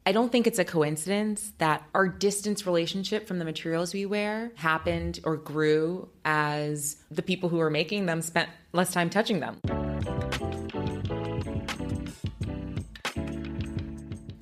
I don't think it's a coincidence that our distance relationship from the materials we wear happened or grew as the people who were making them spent less time touching them.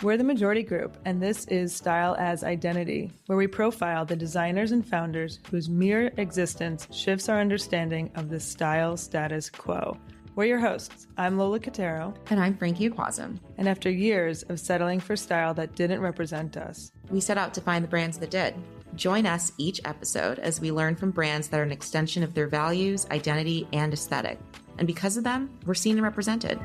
We're the Majority Group, and this is Style as Identity, where we profile the designers and founders whose mere existence shifts our understanding of the style status quo. We're your hosts. I'm Lola Cotero. And I'm Frankie Aquazum. And after years of settling for style that didn't represent us, we set out to find the brands that did. Join us each episode as we learn from brands that are an extension of their values, identity, and aesthetic. And because of them, we're seen and represented.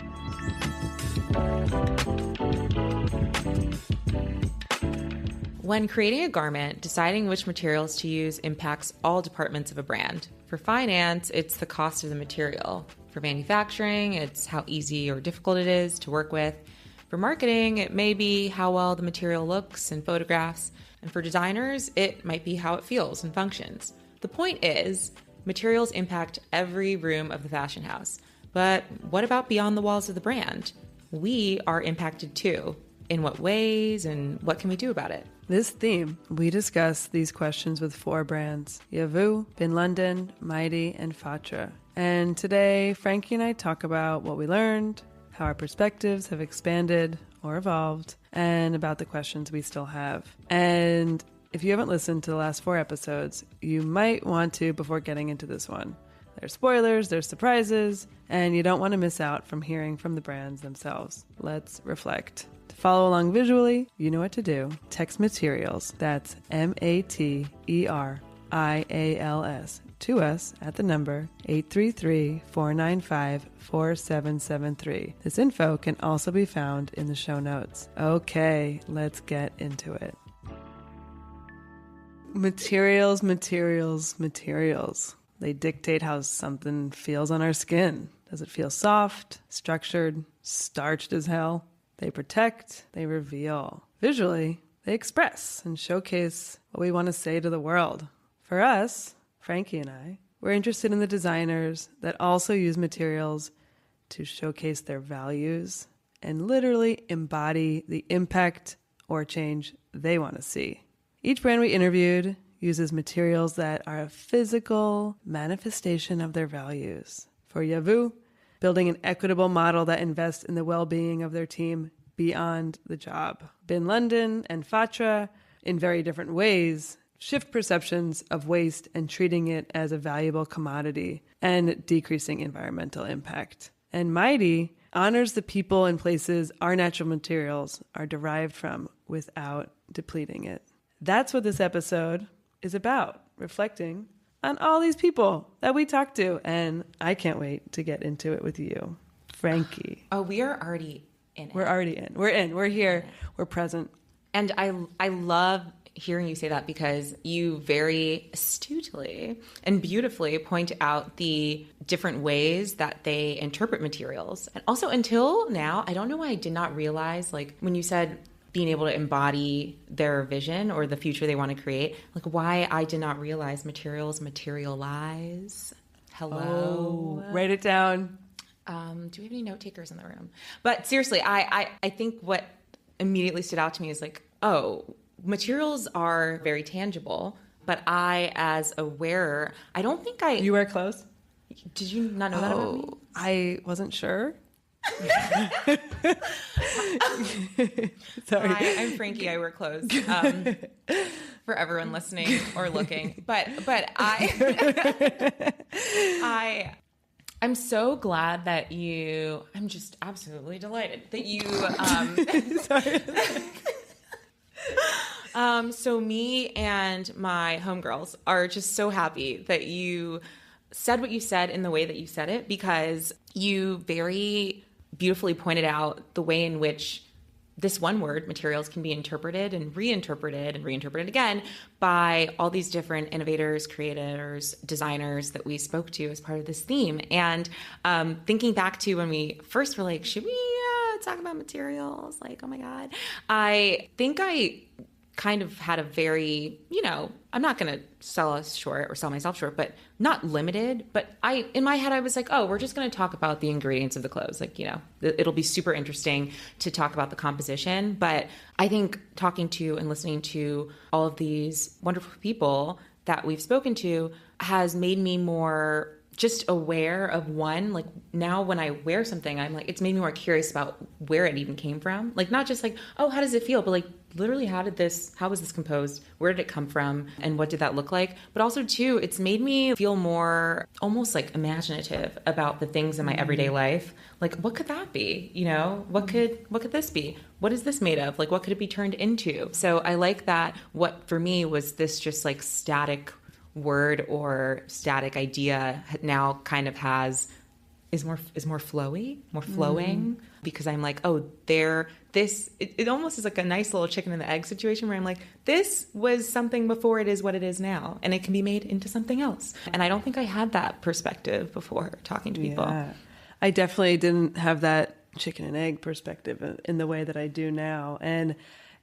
When creating a garment, deciding which materials to use impacts all departments of a brand. For finance, it's the cost of the material. For manufacturing, it's how easy or difficult it is to work with. For marketing, it may be how well the material looks in photographs. And for designers, it might be how it feels and functions. The point is, materials impact every room of the fashion house. But what about beyond the walls of the brand? We are impacted too. In what ways and what can we do about it? This theme, we discuss these questions with 4 brands: YEVU, Been London, Maydi, and FATRA. And today, Frankie and I talk about what we learned, how our perspectives have expanded or evolved, and about the questions we still have. And if you haven't listened to the last 4 episodes, you might want to before getting into this one. There's spoilers, there's surprises, and you don't want to miss out from hearing from the brands themselves. Let's reflect. To follow along visually, you know what to do. Text materials, that's MATERIALS, to us at the number 833-495-4773. This info can also be found in the show notes. Okay, let's get into it. Materials, materials, materials. They dictate how something feels on our skin. Does it feel soft, structured, starched as hell? They protect, they reveal. Visually, they express and showcase what we want to say to the world. For us, Frankie and I, we're interested in the designers that also use materials to showcase their values and literally embody the impact or change they want to see. Each brand we interviewed uses materials that are a physical manifestation of their values. For YEVU, building an equitable model that invests in the well-being of their team beyond the job. Been London and FATRA, in very different ways, shift perceptions of waste and treating it as a valuable commodity and decreasing environmental impact. And Maydi honors the people and places our natural materials are derived from without depleting it. That's what this episode is about, reflecting on all these people that we talked to. And I can't wait to get into it with you, Frankie. Oh, we are already in it. We're already in. We're in. We're here. We're present. And I love hearing you say that because you very astutely and beautifully point out the different ways that they interpret materials. And also until now, I don't know why I did not realize, like when you said being able to embody their vision or the future they want to create, like why I did not realize materials materialize. Hello. Oh, write it down. Do we have any note takers in the room? But seriously, I think what immediately stood out to me is like, oh, materials are very tangible, but I, as a wearer, I don't think I... You wear clothes? Did you not know that about me? I wasn't sure. Sorry. Hi, I'm Frankie. I wear clothes. For everyone listening or looking, but I'm so glad that you. I'm just absolutely delighted that you. Sorry. So me and my homegirls are just so happy that you said what you said in the way that you said it, because you very beautifully pointed out the way in which this one word, materials, can be interpreted and reinterpreted again by all these different innovators, creators, designers that we spoke to as part of this theme. And thinking back to when we first were like, should we talk about materials? Like, oh my God. I think I kind of had a very, I'm not going to sell us short or sell myself short, but not limited. But in my head, I was like, oh, we're just going to talk about the ingredients of the clothes. Like, it'll be super interesting to talk about the composition. But I think talking to and listening to all of these wonderful people that we've spoken to has made me more just aware of one, like now when I wear something, I'm like, it's made me more curious about where it even came from. Like, not just like, oh, how does it feel? But like, literally, how was this composed? Where did it come from? And what did that look like? But also too, it's made me feel more almost like imaginative about the things in my everyday life. Like, what could that be? What could this be? What is this made of? Like, what could it be turned into? So I like that what for me was this just like static word or static idea now kind of is more flowing, because I'm like, oh, it almost is like a nice little chicken and the egg situation where I'm like, this was something before it is what it is now, and it can be made into something else. And I don't think I had that perspective before talking to people. Yeah. I definitely didn't have that chicken and egg perspective in the way that I do now. And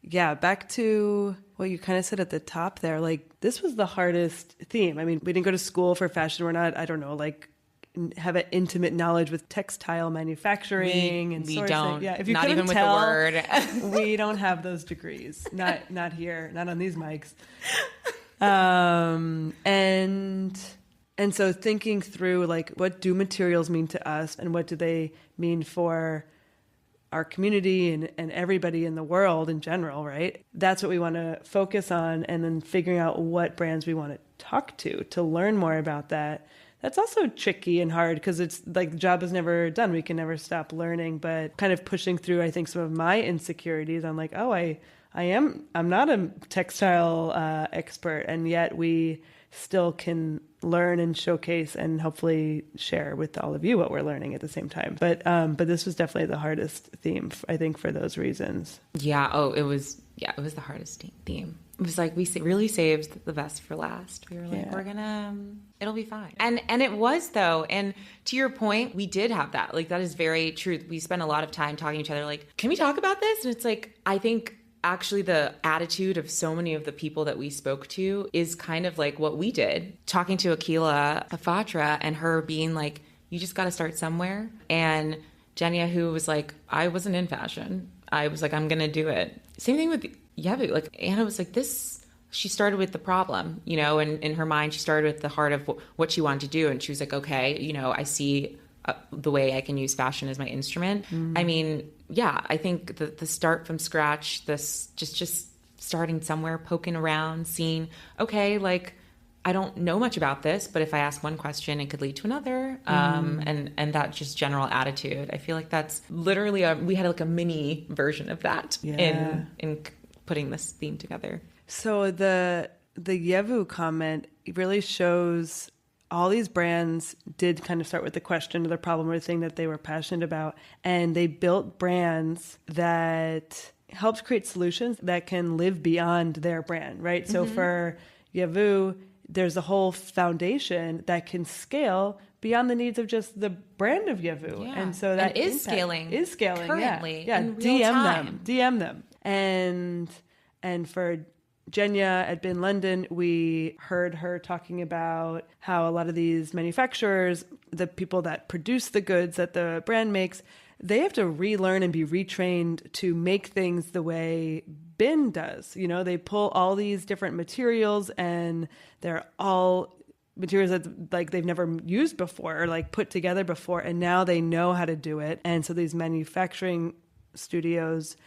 yeah, back to what you kind of said at the top there, like this was the hardest theme. I mean, we didn't go to school for fashion. We're not, I don't know, like have an intimate knowledge with textile manufacturing and sourcing. Don't. Yeah, if you not even with the word. We don't have those degrees. Not here, not on these mics. And so thinking through like what do materials mean to us and what do they mean for our community and everybody in the world in general, right? That's what we want to focus on, and then figuring out what brands we want to talk to learn more about that. That's also tricky and hard because it's like the job is never done. We can never stop learning, but kind of pushing through, I think, some of my insecurities. I'm like, oh, I'm not a textile expert, and yet we still can learn and showcase and hopefully share with all of you what we're learning at the same time. But this was definitely the hardest theme, I think, for those reasons. Yeah. Oh, it was the hardest theme. It was like we really saved the best for last. We were like, it'll be fine. And it was though. And to your point, we did have that. Like, that is very true. We spent a lot of time talking to each other. Like, can we talk about this? And it's like, I think actually the attitude of so many of the people that we spoke to is kind of like what we did. Talking to Akila FATRA and her being like, you just got to start somewhere. And Jenya, who was like, I wasn't in fashion. I was like, I'm going to do it. Same thing with YEVU. Like, Anna was like, she started with the problem, and in her mind, she started with the heart of what she wanted to do. And she was like, okay, I see the way I can use fashion as my instrument. I mean, yeah, I think the start from scratch, this just starting somewhere, poking around, seeing, okay, like, I don't know much about this, but if I ask one question, it could lead to another. And that just general attitude. I feel like that's literally we had like a mini version of that in putting this theme together. So the YEVU comment really shows all these brands did kind of start with the question or the problem or the thing that they were passionate about. And they built brands that helped create solutions that can live beyond their brand, right? Mm-hmm. So for YEVU, there's a whole foundation that can scale beyond the needs of just the brand of YEVU. Yeah. And so that is scaling currently. Yeah. In real time. DM them. And for Jenya at Been London, we heard her talking about how a lot of these manufacturers, the people that produce the goods that the brand makes, they have to relearn and be retrained to make things the way Been does. They pull all these different materials, and they're all materials that like they've never used before or like put together before, and now they know how to do it. And so these manufacturing studios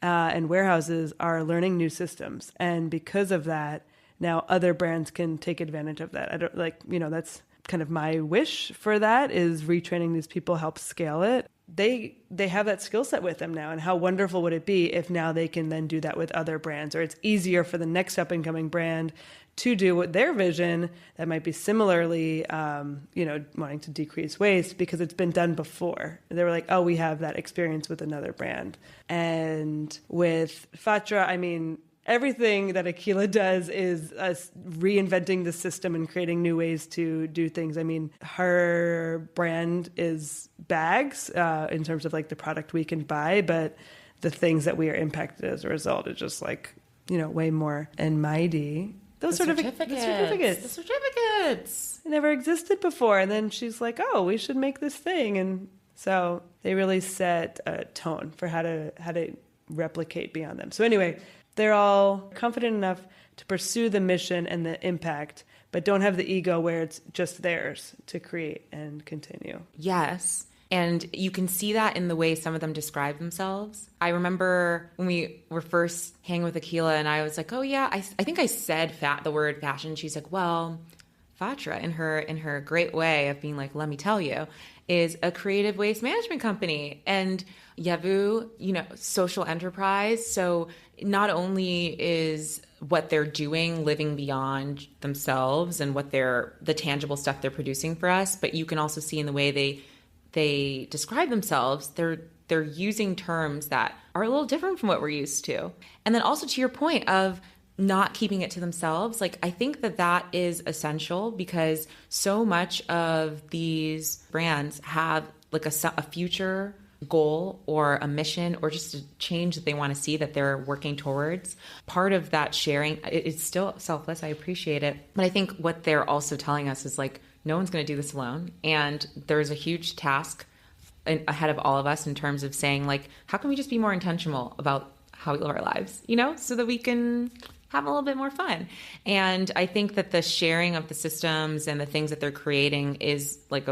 and warehouses are learning new systems. And because of that, now other brands can take advantage of that. That's kind of my wish for that, is retraining these people helps scale it. They have that skill set with them now. And how wonderful would it be if now they can then do that with other brands, or it's easier for the next up and coming brand to do what their vision that might be similarly, wanting to decrease waste because it's been done before. They were like, oh, we have that experience with another brand. And with FATRA, I mean, everything that Akila does is us reinventing the system and creating new ways to do things. I mean, her brand is bags in terms of like the product we can buy, but the things that we are impacted as a result is just like way more. And Maydi, those certificates. The certificates. It never existed before. And then she's like, oh, we should make this thing. And so they really set a tone for how to replicate beyond them. So anyway, they're all confident enough to pursue the mission and the impact, but don't have the ego where it's just theirs to create and continue. Yes. And you can see that in the way some of them describe themselves. I remember when we were first hanging with Akila and I was like, oh yeah, I think I said the word fashion. She's like, well, FATRA in her great way of being like, let me tell you, is a creative waste management company. And YEVU, social enterprise. So not only is what they're doing living beyond themselves and what the tangible stuff they're producing for us, but you can also see in the way they describe themselves, they're using terms that are a little different from what we're used to. And then also to your point of not keeping it to themselves, like I think that is essential because so much of these brands have like a future goal or a mission or just a change that they want to see that they're working towards. Part of that sharing, it's still selfless. I appreciate it. But I think what they're also telling us is like, no one's going to do this alone. And there's a huge task ahead of all of us in terms of saying like, how can we just be more intentional about how we live our lives, so that we can have a little bit more fun. And I think that the sharing of the systems and the things that they're creating is like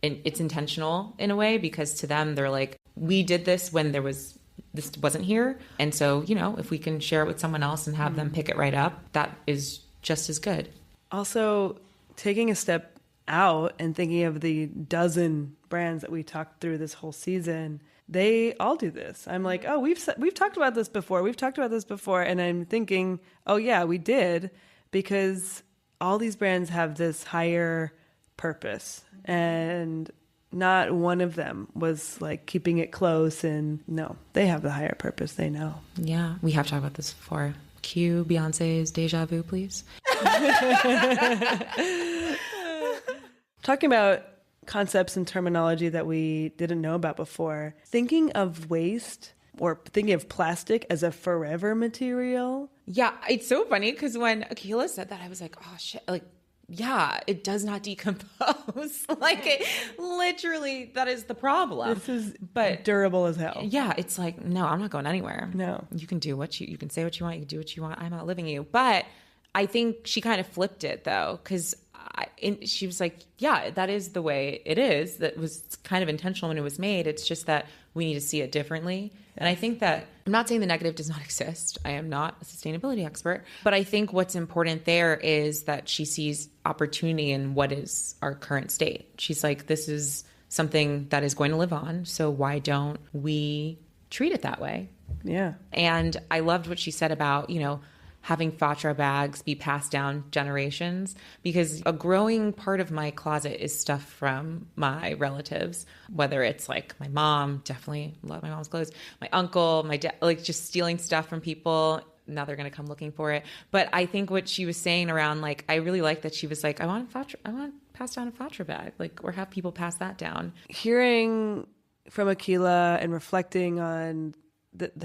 it's intentional in a way, because to them, they're like, we did this when this wasn't here. And so, if we can share it with someone else and have them pick it right up, that is just as good. Also, taking a step out and thinking of the dozen brands that we talked through this whole season, they all do this. I'm like, oh, we've talked about this before. We've talked about this before. And I'm thinking, oh yeah, we did, because all these brands have this higher purpose, and not one of them was like keeping it close. And no, they have the higher purpose. They know. Yeah. We have talked about this before. Cue Beyonce's Deja Vu, please. Talking about concepts and terminology that we didn't know about before, thinking of waste or thinking of plastic as a forever material. Yeah, it's so funny because when Akila said that, I was like, oh shit, like, yeah, it does not decompose. Like, it literally, that is the problem. This is durable as hell. Yeah, it's like, no, I'm not going anywhere. No. You can do you can say what you want, you can do what you want. I'm outliving you. But I think she kind of flipped it though, because she was like, yeah, that is the way it is. That was kind of intentional when it was made. It's just that we need to see it differently. And I think that, I'm not saying the negative does not exist. I am not a sustainability expert. But I think what's important there is that she sees opportunity in what is our current state. She's like, this is something that is going to live on. So why don't we treat it that way? Yeah. And I loved what she said about, having FATRA bags be passed down generations, because a growing part of my closet is stuff from my relatives, whether it's like my mom, definitely love my mom's clothes, my uncle, my dad, like just stealing stuff from people. Now they're going to come looking for it. But I think what she was saying around, like, I really like that she was like, I want to pass down a FATRA bag, like, or have people pass that down. Hearing from Akila and reflecting on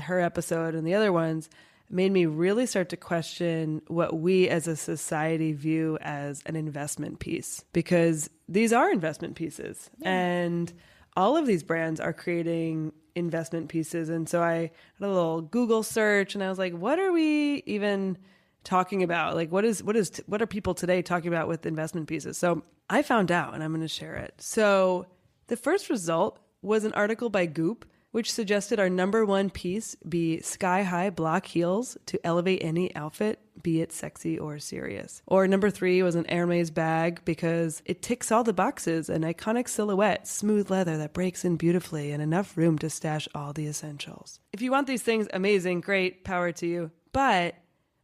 her episode and the other ones made me really start to question what we as a society view as an investment piece, because these are investment pieces. Yeah. And all of these brands are creating investment pieces. And so I had a little Google search and I was like, what are we even talking about? Like, what are people today talking about with investment pieces? So I found out, and I'm going to share it. So the first result was an article by Goop, which suggested our number one piece be sky-high block heels to elevate any outfit, be it sexy or serious. Or number 3 was an Hermes bag because it ticks all the boxes: an iconic silhouette, smooth leather that breaks in beautifully, and enough room to stash all the essentials. If you want these things, amazing, great, power to you. But,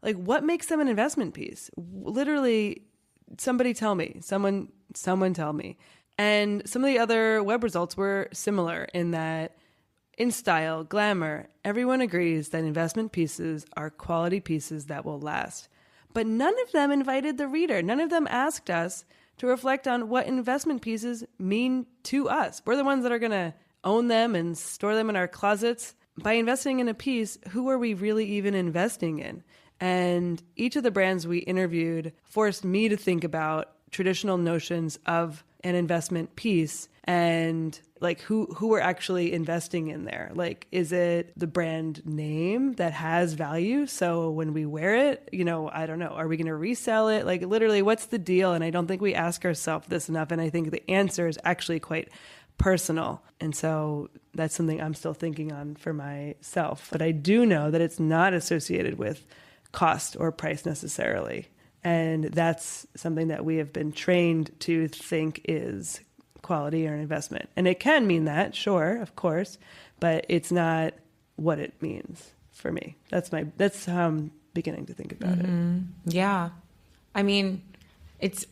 like, what makes them an investment piece? Literally, somebody tell me. Someone tell me. And some of the other web results were similar in that, in style, glamour, everyone agrees that investment pieces are quality pieces that will last. But none of them invited the reader. None of them asked us to reflect on what investment pieces mean to us. We're the ones that are going to own them and store them in our closets. by investing in a piece, who are we really even investing in? And each of the brands we interviewed forced me to think about traditional notions of an investment piece and like who we're actually investing in there. Like, is it the brand name that has value? So when we wear it, I don't know, are we going to resell it? Like, literally, what's the deal? And I don't think we ask ourselves this enough. And I think the answer is actually quite personal. And so that's something I'm still thinking on for myself. But I do know that it's not associated with cost or price necessarily. And that's something that we have been trained to think is quality or an investment. And it can mean that, sure, of course, but it's not what it means for me. That's how I'm beginning to think about it. Yeah. I mean, it's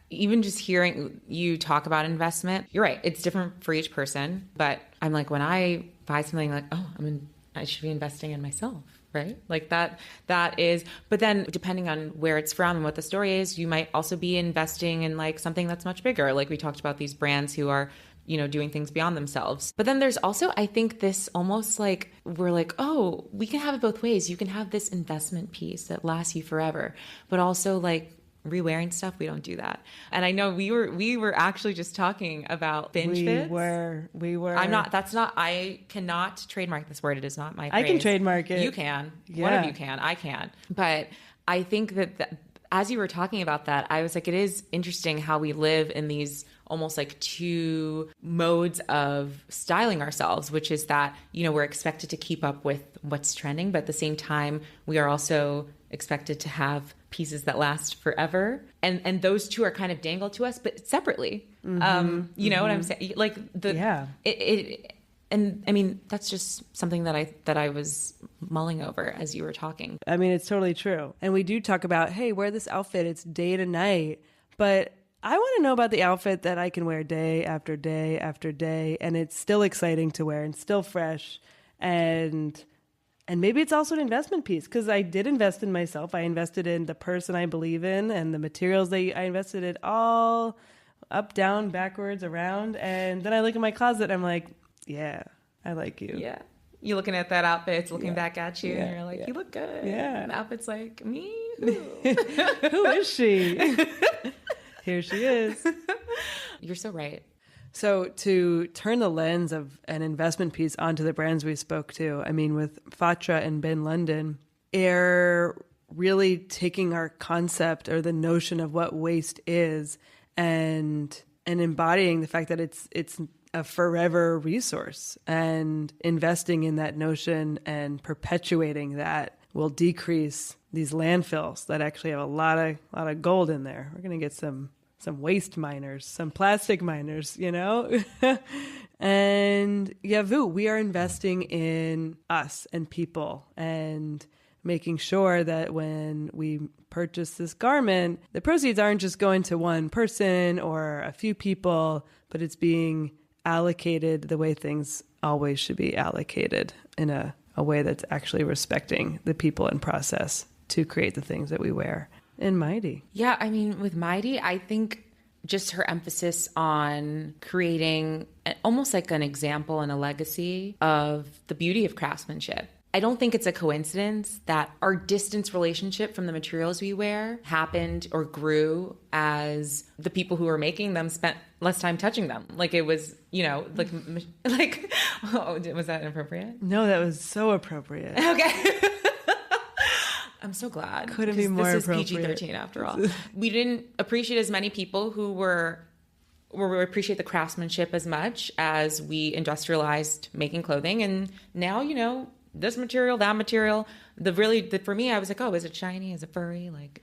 even just hearing you talk about investment, you're right. It's different for each person, but I'm like, when I buy something like, I should be investing in myself. Right? Like that is, but then depending on where it's from and what the story is, you might also be investing in like something that's much bigger. Like we talked about these brands who are, doing things beyond themselves. But then there's also, I think, this almost like, we're like, oh, we can have it both ways. You can have this investment piece that lasts you forever, but also like re-wearing stuff, we don't do that. And I know we were actually just talking about binge fits. We were. I cannot trademark this word. It is not my phrase. I can trademark it. You can. Yeah. One of you can. I can. But I think that as you were talking about that, I was like, it is interesting how we live in these almost like two modes of styling ourselves, which is that, we're expected to keep up with what's trending, but at the same time, we are also expected to have pieces that last forever. And those two are kind of dangled to us, but separately. You know what I'm saying? Like and I mean, that's just something that I was mulling over as you were talking. I mean, it's totally true. And we do talk about, hey, wear this outfit. It's day to night. But I want to know about the outfit that I can wear day after day after day. And it's still exciting to wear and still fresh. And maybe it's also an investment piece, because I did invest in myself. I invested in the person I believe in and the materials. I invested it all up, down, backwards, around. And then I look at my closet and I'm like, yeah, I like you. Yeah. You're looking at that outfit, it's looking back at you, and you're like, you look good. Yeah. And the outfit's like, me? Who is she? Here she is. You're so right. So to turn the lens of an investment piece onto the brands we spoke to, I mean, with FATRA and Been London, they're really taking our concept or the notion of what waste is and embodying the fact that it's a forever resource, and investing in that notion and perpetuating that will decrease these landfills that actually have a lot of gold in there. We're going to get some waste miners, some plastic miners, And YEVU, we are investing in us and people and making sure that when we purchase this garment, the proceeds aren't just going to one person or a few people, but it's being allocated the way things always should be allocated, in a way that's actually respecting the people and process to create the things that we wear. In Maydi. Yeah, I mean, with Maydi, I think just her emphasis on creating almost like an example and a legacy of the beauty of craftsmanship. I don't think it's a coincidence that our distance relationship from the materials we wear happened or grew as the people who were making them spent less time touching them. Like it was, like, oh, was that inappropriate? No, that was so appropriate. Okay. I'm so glad. Couldn't be more appropriate. This is PG-13 after all. We didn't appreciate as many people who were appreciate the craftsmanship as much as we industrialized making clothing. And now, this material, that material, for me, I was like, oh, is it shiny? Is it furry? Like,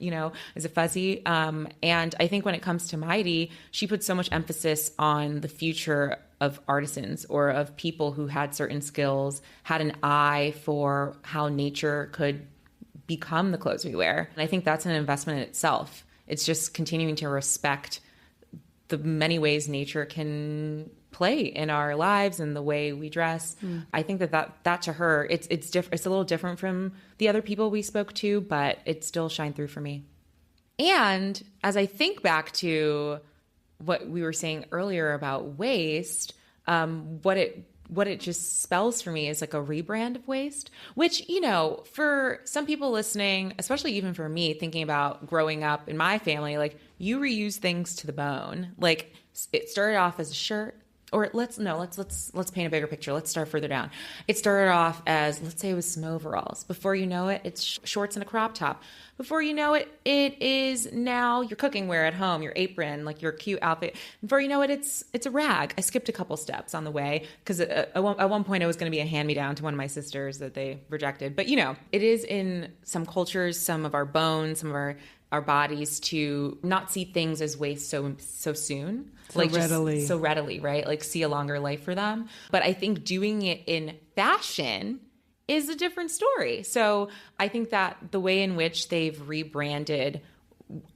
is it fuzzy? And I think when it comes to Maydi, she put so much emphasis on the future of artisans or of people who had certain skills, had an eye for how nature could become the clothes we wear. And I think that's an investment in itself. It's just continuing to respect the many ways nature can play in our lives and the way we dress. I think that to her, it's different. It's a little different from the other people we spoke to, but it still shined through for me. And as I think back to what we were saying earlier about waste, what it what it just spells for me is like a rebrand of waste, which, you know, for some people listening, especially even for me, thinking about growing up in my family, like you reuse things to the bone. Like it started off as a shirt. Or let's paint a bigger picture. Let's start further down. It started off as, let's say it was some overalls. Before you know it, it's shorts and a crop top. Before you know it, it is now your cooking wear at home, your apron, like your cute outfit. Before you know it, it's a rag. I skipped a couple steps on the way because at one point it was going to be a hand-me-down to one of my sisters that they rejected. But, you know, it is in some cultures, some of our bones, some of our bodies to not see things as waste so soon. So readily, right? Like see a longer life for them. But I think doing it in fashion is a different story. So I think that the way in which they've rebranded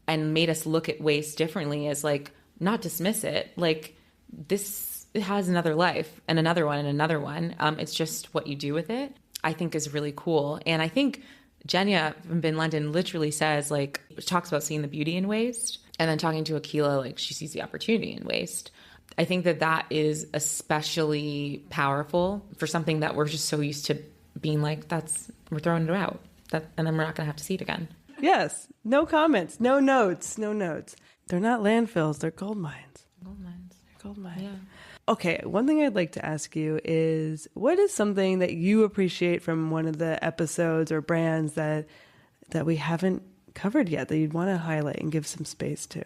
and made us look at waste differently is like not dismiss it. Like this, it has another life and another one and another one. It's just what you do with it, I think is really cool. And I think Jenya from Been London literally says, like, talks about seeing the beauty in waste, and then talking to Akila, like, she sees the opportunity in waste. I think that is especially powerful for something that we're just so used to being like, we're throwing it out, and then we're not going to have to see it again. Yes. No comments. No notes. No notes. They're not landfills. They're gold mines. Gold mines. They're gold mines. Yeah. Okay, one thing I'd like to ask you is, what is something that you appreciate from one of the episodes or brands that we haven't covered yet that you'd want to highlight and give some space to?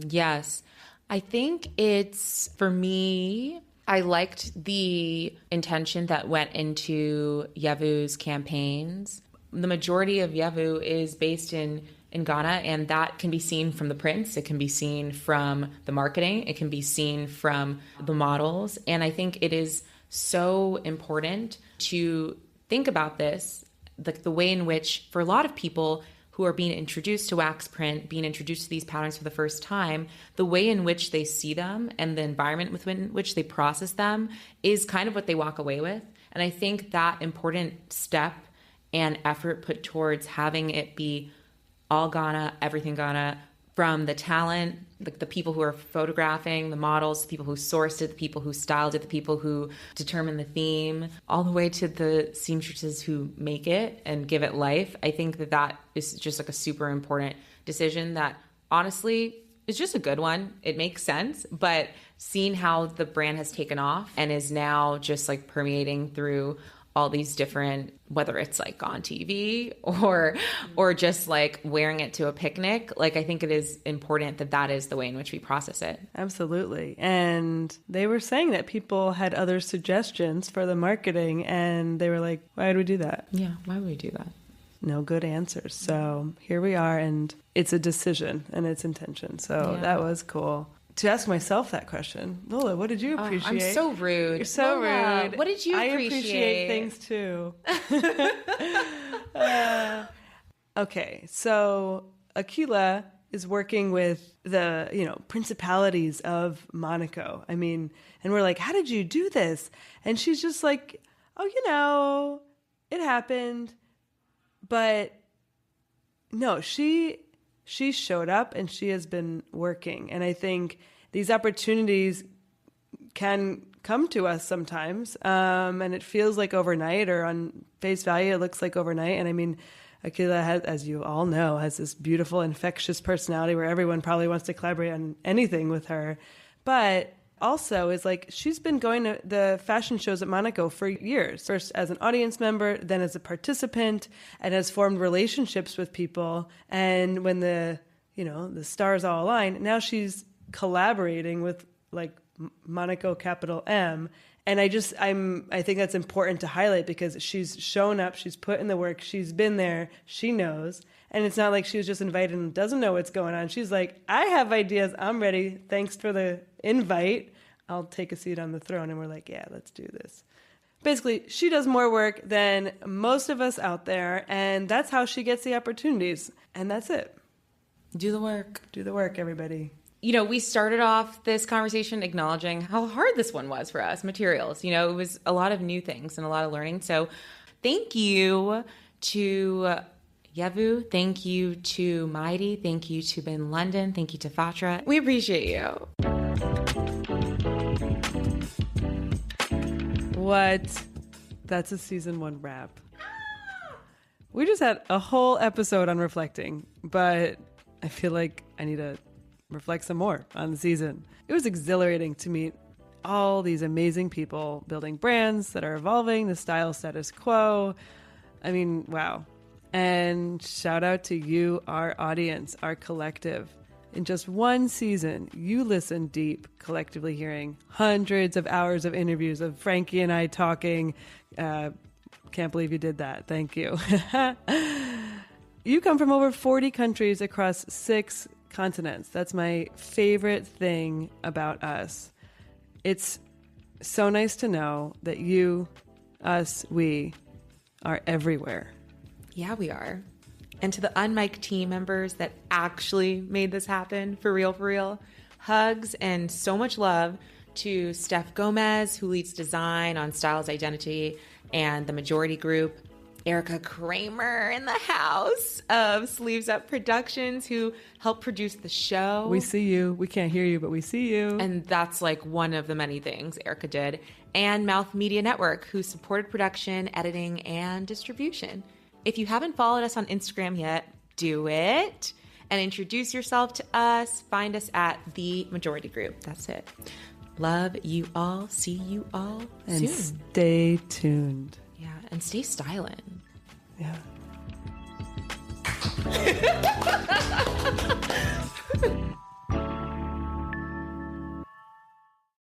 Yes. I think it's, for me, I liked the intention that went into YEVU's campaigns. The majority of YEVU is based in Ghana, and that can be seen from the prints. It can be seen from the marketing. It can be seen from the models. And I think it is so important to think about this, like the way in which, for a lot of people who are being introduced to wax print, being introduced to these patterns for the first time, the way in which they see them and the environment within which they process them is kind of what they walk away with. And I think that important step and effort put towards having it be all Ghana, everything Ghana, from the talent, the people who are photographing, the models, the people who sourced it, the people who styled it, the people who determine the theme, all the way to the seamstresses who make it and give it life. I think that is just like a super important decision that honestly is just a good one. It makes sense, but seeing how the brand has taken off and is now just like permeating through all these different, whether it's like on TV or just like wearing it to a picnic, like I think it is important that is the way in which we process it. Absolutely. And they were saying that people had other suggestions for the marketing, and they were like, why would we do that? Yeah, why would we do that? No good answers. So here we are, and it's a decision and it's intention. So that was cool. To ask myself that question, Lola, what did you appreciate? I'm so rude. You're so Lola, rude. What did you appreciate? I appreciate things too. Okay, so Akila is working with the, principalities of Monaco. I mean, and we're like, how did you do this? And she's just like, oh, it happened. But no, she showed up and she has been working. And I think these opportunities can come to us sometimes. And it feels like overnight, or on face value, it looks like overnight. And I mean, Akila has, as you all know, has this beautiful, infectious personality where everyone probably wants to collaborate on anything with her. But also is like, she's been going to the fashion shows at Monaco for years, first as an audience member, then as a participant, and has formed relationships with people. And when the stars all align, now she's collaborating with like Monaco, capital M. And I think that's important to highlight, because she's shown up, she's put in the work, she's been there, she knows. And it's not like she was just invited and doesn't know what's going on. She's like, I have ideas, I'm ready, thanks for the invite, I'll take a seat on the throne. And we're like, yeah, let's do this. Basically, she does more work than most of us out there, and that's how she gets the opportunities. And that's it. Do the work. Do the work, everybody. We started off this conversation acknowledging how hard this one was for us, materials. It was a lot of new things and a lot of learning. So thank you to YEVU. Thank you to Maydi. Thank you to Been London. Thank you to FATRA. We appreciate you. What? That's a season 1 wrap. We just had a whole episode on reflecting, but I feel like I need to reflect some more on the season. It was exhilarating to meet all these amazing people building brands that are evolving the style status quo. I mean, wow. And shout out to you, our audience, our collective. In just one season, you listened deep, collectively hearing hundreds of hours of interviews of Frankie and I talking. Can't believe you did that. Thank you. You come from over 40 countries across 6 continents. That's my favorite thing about us. It's so nice to know that you, us, we are everywhere. Yeah, we are. And to the unmiked team members that actually made this happen, for real, hugs and so much love to Steph Gomez, who leads design on Styles Identity and the Majority Group, Erica Kramer in the house of Sleeves Up Productions, who helped produce the show. We see you. We can't hear you, but we see you. And that's like one of the many things Erica did. And Mouth Media Network, who supported production, editing, and distribution. If you haven't followed us on Instagram yet, do it. And introduce yourself to us. Find us at The Majority Group. That's it. Love you all. See you all and soon. Stay tuned. Yeah, and stay styling. Yeah.